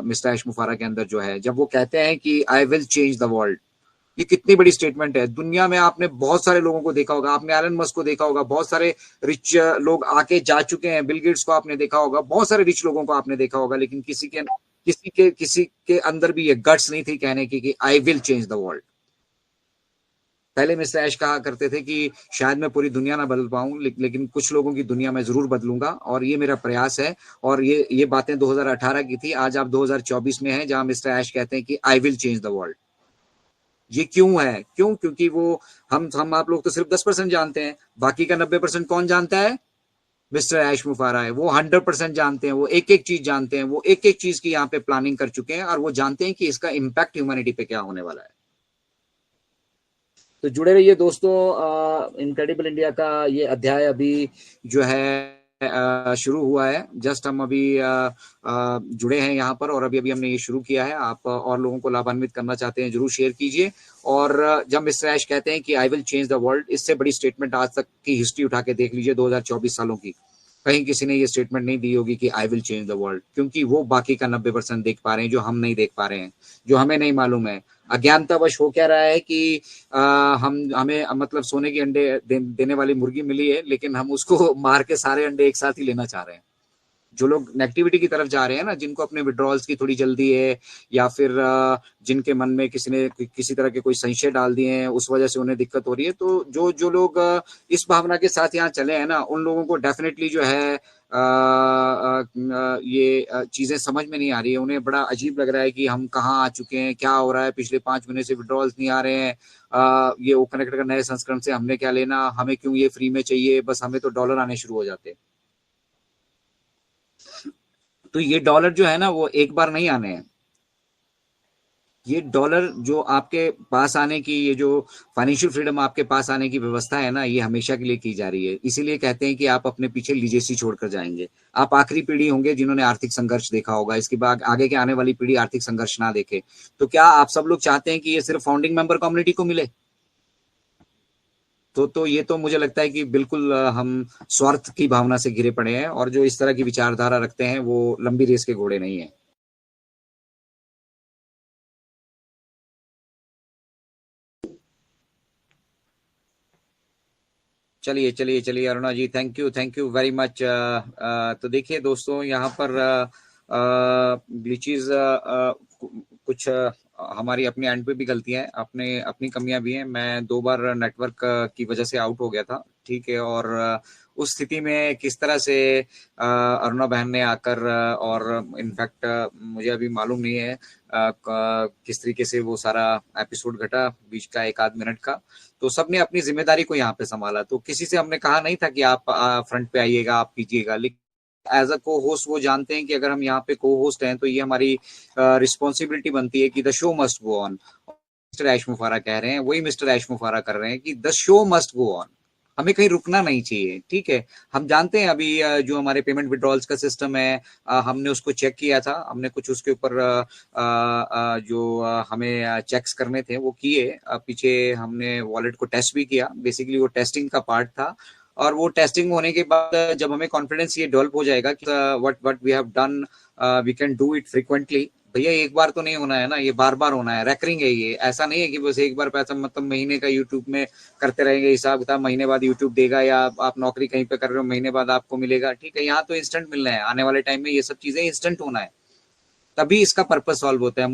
Mister ऐश मुफारा के अंदर जो है, जब वो कहते हैं कि I will change the world, ये कितनी बड़ी स्टेटमेंट है। दुनिया में आपने बहुत सारे लोगों को देखा होगा, आपने एलन मस्क को देखा होगा, बहुत सारे रिच लोग आके जा चुके हैं, बिल गेट्स को आपने देखा होगा, बहुत सारे रिच लोगों को आपने देखा होगा, लेकिन किसी के अंदर भी ये गट्स नहीं थी कहने की कि I will change the world. पहले मिस्टर ऐश कहा करते थे कि शायद मैं पूरी दुनिया ना बदल पाऊं, लेकिन कुछ लोगों की दुनिया में जरूर बदलूंगा और ये मेरा प्रयास है। और ये बातें 2018 की थी, आज आप 2024 में हैं, जहां मिस्टर ऐश कहते हैं कि I will change the world. ये क्यों है? क्योंकि वो हम आप लोग तो सिर्फ 10% जानते हैं, बाकी का 90% कौन जानता है? मिस्टर ऐश मुफारा है। वो 100% जानते हैं, वो एक एक चीज जानते हैं, वो एक एक चीज की यहाँ पे प्लानिंग कर चुके हैं और वो जानते हैं कि इसका इम्पैक्ट ह्यूमैनिटी पे क्या होने वाला है। तो जुड़े रहिए दोस्तों, इनक्रेडिबल इंडिया का ये अध्याय अभी जो है शुरू हुआ है। जस्ट हम अभी जुड़े हैं यहाँ पर और अभी अभी हमने ये शुरू किया है। आप और लोगों को लाभान्वित करना चाहते हैं, जरूर शेयर कीजिए। और जब मिस्टर ऐश कहते हैं कि I will change the world, इससे बड़ी स्टेटमेंट आज तक की हिस्ट्री उठा के देख लीजिए 2024 सालों की, कहीं किसी ने ये स्टेटमेंट नहीं दी होगी कि I will change the world, क्योंकि वो बाकी का 90% देख पा रहे हैं जो हम नहीं देख पा रहे हैं, जो हमें नहीं मालूम है। अज्ञानतावश हो क्या रहा है कि हमें मतलब सोने की अंडे देने वाली मुर्गी मिली है, लेकिन हम उसको मार के सारे अंडे एक साथ ही लेना चाह रहे हैं। जो लोग नेगेटिविटी की तरफ जा रहे हैं ना, जिनको अपने विड्रॉल्स की थोड़ी जल्दी है, या फिर जिनके मन में किसी ने किसी तरह के कोई संशय डाल दिए हैं, उस वजह से उन्हें दिक्कत हो रही है, तो जो जो लोग इस भावना के साथ यहाँ चले हैं ना, उन लोगों को डेफिनेटली जो है ये चीजें समझ में नहीं आ रही है। उन्हें बड़ा अजीब लग रहा है कि हम कहाँ आ चुके हैं, क्या हो रहा है, पिछले 5 महीने से विड्रॉल्स नहीं आ रहे हैं, ये ओ कनेक्ट का नए संस्करण से हमने क्या लेना, हमें क्यों ये फ्री में चाहिए, बस हमें तो डॉलर आने शुरू हो जाते। तो ये डॉलर जो है ना, वो एक बार नहीं आने हैं। ये डॉलर जो आपके पास आने की, ये जो फाइनेंशियल फ्रीडम आपके पास आने की व्यवस्था है ना, ये हमेशा के लिए की जा रही है। इसीलिए कहते हैं कि आप अपने पीछे लीजेसी छोड़कर जाएंगे। आप आखिरी पीढ़ी होंगे जिन्होंने आर्थिक संघर्ष देखा होगा, इसके बाद आगे के आने वाली पीढ़ी आर्थिक संघर्ष ना देखे। तो क्या आप सब लोग चाहते हैं कि ये सिर्फ फाउंडिंग मेंबर कम्युनिटी को मिले? तो ये तो मुझे लगता है कि बिल्कुल हम स्वार्थ की भावना से घिरे पड़े हैं, और जो इस तरह की विचारधारा रखते हैं वो लंबी रेस के घोड़े नहीं है। चलिए चलिए चलिए अरुणा जी, थैंक यू वेरी मच। तो देखिए दोस्तों, यहाँ पर ग्लिचेस कुछ हमारी अपनी एंड पे भी गलतियां हैं, अपने अपनी कमियां भी हैं। मैं 2 बार नेटवर्क की वजह से आउट हो गया था, ठीक है। और उस स्थिति में किस तरह से अरुणा बहन ने आकर और इनफैक्ट मुझे अभी मालूम नहीं है किस तरीके से वो सारा एपिसोड घटा, बीच का 1 आध मिनट का। तो सबने अपनी जिम्मेदारी को यहाँ पे संभाला। तो किसी से हमने कहा नहीं था कि आप फ्रंट पे आइएगा, आप कीजिएगा, लेकिन एज अ को होस्ट वो जानते हैं कि अगर हम यहाँ पे को होस्ट हैं तो ये हमारी रिस्पॉन्सिबिलिटी बनती है कि the show must go on. Mister ऐश मुफारा कह रहे हैं, वही मिस्टर ऐश मुफारा कर रहे हैं कि the show must go on, हमें कहीं रुकना नहीं चाहिए, ठीक है। हम जानते हैं अभी जो हमारे पेमेंट विड्रॉल्स का सिस्टम है, हमने उसको चेक किया था, हमने कुछ उसके ऊपर जो हमें चेक्स करने थे वो किए। पीछे हमने वॉलेट को टेस्ट भी किया, बेसिकली वो टेस्टिंग का पार्ट था। और वो टेस्टिंग होने के बाद जब हमें कॉन्फिडेंस ये डेवलप हो जाएगा कि what what we have done we can do it frequently. भैया एक बार तो नहीं होना है ना, ये बार बार होना है, रेकरिंग है ये। ऐसा नहीं है कि बस एक बार पैसा मतलब महीने का यूट्यूब में करते रहेंगे हिसाब किताब, महीने बाद यूट्यूब देगा, या आप नौकरी कहीं पे कर रहे हो महीने बाद आपको मिलेगा, ठीक है। यहाँ तो इंस्टेंट मिलना है, आने वाले टाइम में ये सब चीजें इंस्टेंट होना है, तभी इसका पर्पस सॉल्व होता है।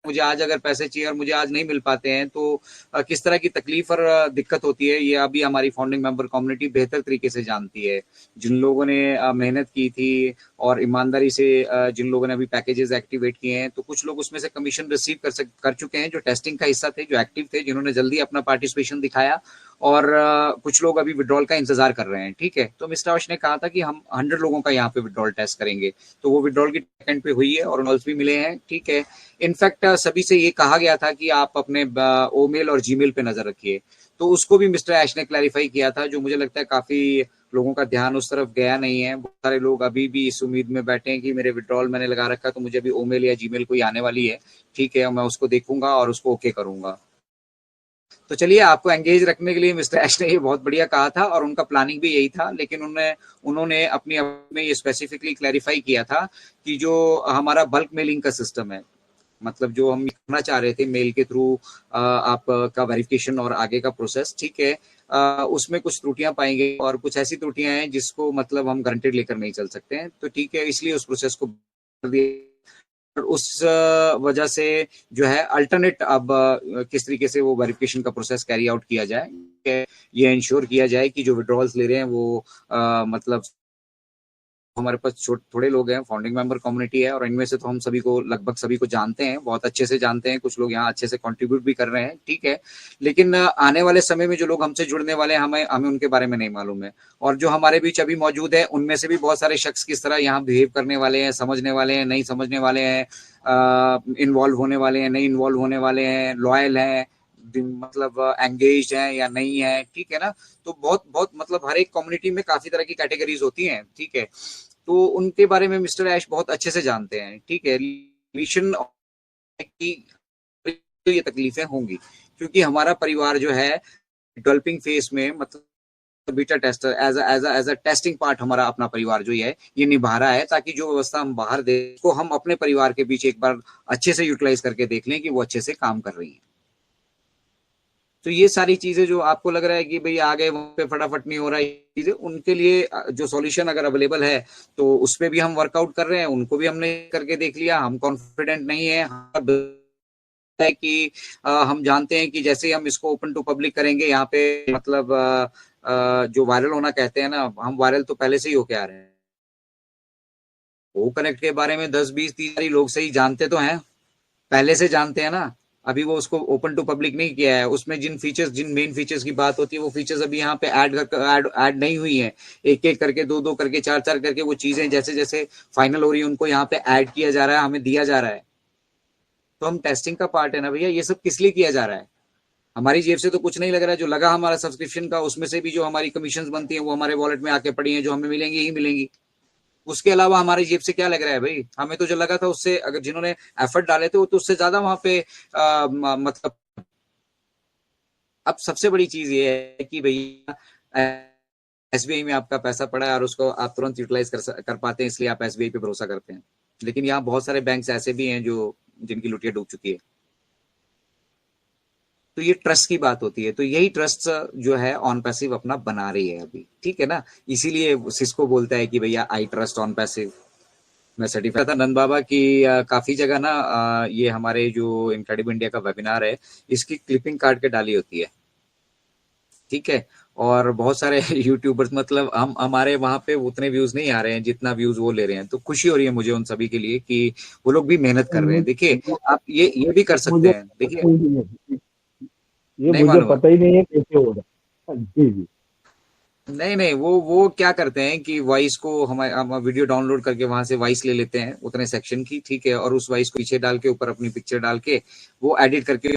मुझे आज अगर पैसे चाहिए और मुझे आज नहीं मिल पाते हैं, तो किस तरह की तकलीफ और दिक्कत होती है, ये अभी हमारी फाउंडिंग मेंबर कम्युनिटी बेहतर तरीके से जानती है। जिन लोगों ने मेहनत की थी और ईमानदारी से जिन लोगों ने अभी पैकेजेस एक्टिवेट किए हैं, तो कुछ लोग उसमें से कमीशन रिसीव कर चुके हैं, जो टेस्टिंग का हिस्सा थे, जो एक्टिव थे, जिन्होंने जल्दी अपना पार्टिसिपेशन दिखाया। और कुछ लोग अभी विड्रॉल का इंतजार कर रहे हैं, ठीक है। तो मिस्टर अवश ने कहा था कि हम 100 लोगों का यहाँ पे विड्रॉल टेस्ट करेंगे, तो वो विड्रॉल की सेकंड पे हुई है और रिजल्ट्स भी मिले हैं, ठीक है। इनफैक्ट सभी से ये कहा गया था कि आप अपने ओमेल और जीमेल पे नजर रखिए, तो उसको भी मिस्टर ऐश ने क्लैरिफाई किया था, जो मुझे लगता है काफी लोगों का ध्यान उस तरफ गया नहीं है। बहुत सारे लोग अभी भी इस उम्मीद में बैठे हैं कि मेरे विड्रॉल मैंने लगा रखा है तो मुझे अभी ओमेल या जीमेल कोई आने वाली है, ठीक है, मैं उसको देखूंगा और उसको ओके करूंगा। तो चलिए, आपको एंगेज रखने के लिए मिस्टर ऐश ने ये बहुत बढ़िया कहा था और उनका प्लानिंग भी यही था, लेकिन उन्होंने अपनी में ये स्पेसिफिकली क्लैरिफाई किया था कि जो हमारा बल्क मेलिंग का सिस्टम है, मतलब जो हम करना चाह रहे थे मेल के थ्रू आपका वेरिफिकेशन और आगे का प्रोसेस, ठीक है, उसमें कुछ त्रुटियां पाएंगे और कुछ ऐसी त्रुटियां हैं जिसको मतलब हम गारंटेड लेकर नहीं चल सकते हैं, तो ठीक है, इसलिए उस प्रोसेस को कर दिया। उस वजह से जो है अल्टरनेट अब किस तरीके से वो वेरिफिकेशन का प्रोसेस कैरी आउट किया जाए, ये इंश्योर किया जाए कि जो विड्रॉल्स ले रहे हैं वो मतलब हमारे पास थोड़े लोग हैं, फाउंडिंग मेंबर कम्युनिटी है, और इनमें से तो हम सभी को लगभग सभी को जानते हैं, बहुत अच्छे से जानते हैं, कुछ लोग यहाँ अच्छे से कंट्रीब्यूट भी कर रहे हैं, ठीक है, लेकिन आने वाले समय में जो लोग हमसे जुड़ने वाले हैं हमें हमें उनके बारे में नहीं मालूम है, और जो हमारे बीच अभी मौजूद है उनमें से भी बहुत सारे शख्स किस तरह यहाँ बिहेव करने वाले हैं, समझने वाले हैं, नहीं समझने वाले हैं, इन्वॉल्व होने वाले हैं, नहीं इन्वॉल्व होने वाले हैं, लॉयल हैं, मतलब एंगेज हैं या नहीं है, ठीक है ना। तो बहुत बहुत मतलब हर एक कम्युनिटी में काफी तरह की कैटेगरीज होती हैं, ठीक है, तो उनके बारे में मिस्टर ऐश बहुत अच्छे से जानते हैं, ठीक है। रिलेशन की ये तकलीफें होंगी क्योंकि हमारा परिवार जो है डेवलपिंग फेज में, मतलब beta tester as a testing part हमारा अपना परिवार जो है ये निभा रहा है, ताकि जो व्यवस्था हम बाहर दे को हम अपने परिवार के बीच एक बार अच्छे से यूटिलाइज करके देख लें कि वो अच्छे से काम कर रही है। तो ये सारी चीजें जो आपको लग रहा है कि भाई आ गए वहां पे फटाफट नहीं हो रहा है चीजें, उनके लिए जो सॉल्यूशन अगर अवेलेबल है तो उस पर भी हम वर्कआउट कर रहे हैं, उनको भी हमने करके देख लिया, हम कॉन्फिडेंट नहीं है कि हम जानते हैं कि जैसे ही हम इसको ओपन टू पब्लिक करेंगे यहाँ पे मतलब जो वायरल होना कहते हैं ना, हम वायरल तो पहले से ही होके आ रहे हैं। वो कनेक्ट के बारे में 10-20-30 लोग से ही जानते तो हैं, पहले से जानते हैं ना, अभी वो उसको ओपन टू पब्लिक नहीं किया है, उसमें जिन फीचर्स, जिन मेन फीचर्स की बात होती है वो फीचर्स अभी यहाँ पे ऐड नहीं हुई है, एक एक करके, दो दो करके, चार चार करके वो चीजें जैसे जैसे फाइनल हो रही है उनको यहाँ पे ऐड किया जा रहा है, हमें दिया जा रहा है। तो हम टेस्टिंग का पार्ट है ना भैया, ये सब किस लिए किया जा रहा है, हमारी जेब से तो कुछ नहीं लग रहा है, जो लगा हमारा सब्सक्रिप्शन का उसमें से भी जो हमारी कमीशन बनती है वो हमारे वॉलेट में आके पड़ी है, जो हमें मिलेंगी ही मिलेंगी, उसके अलावा हमारी जेब से क्या लग रहा है भाई, हमें तो जो लगा था उससे, अगर जिन्होंने एफर्ट डाले थे वो तो उससे ज्यादा वहां पे मतलब। अब सबसे बड़ी चीज ये है कि भैया एसबीआई में आपका पैसा पड़ा है और उसको आप तुरंत यूटिलाइज कर पाते हैं, इसलिए आप एसबीआई पे भरोसा करते हैं, लेकिन यहाँ बहुत सारे बैंक ऐसे भी हैं जो जिनकी लुटिया डूब चुकी है। तो ये ट्रस्ट की बात होती है, तो यही ट्रस्ट जो है ऑन पैसिव अपना बना रही है अभी, ठीक है ना, इसीलिए सिस्को बोलता है कि भैया आई ट्रस्ट ऑन पैसिव। मैं सर्टिफाइड था नंद बाबा की काफी जगह ना, ये हमारे जो इनक्रेडिबल इंडिया का वेबिनार है इसकी क्लिपिंग काट के डाली होती है, ठीक है, और बहुत सारे यूट्यूबर्स, मतलब हम हमारे वहां पे उतने व्यूज नहीं आ रहे हैं जितना व्यूज वो ले रहे हैं, तो खुशी हो रही है मुझे उन सभी के लिए कि वो लोग भी मेहनत कर रहे हैं। देखिए, आप ये भी कर सकते मुझे हैं, देखिए, ये नहीं मुझे मालूम है, पता ही नहीं है कैसे हो रहा है। जी जी। नहीं नहीं, वो क्या करते हैं कि वॉइस को हम वीडियो डाउनलोड करके वहां से वॉइस ले लेते हैं उतने सेक्शन की, ठीक है, और उस वॉइस को पीछे डाल के ऊपर अपनी पिक्चर डाल के वो एडिट करके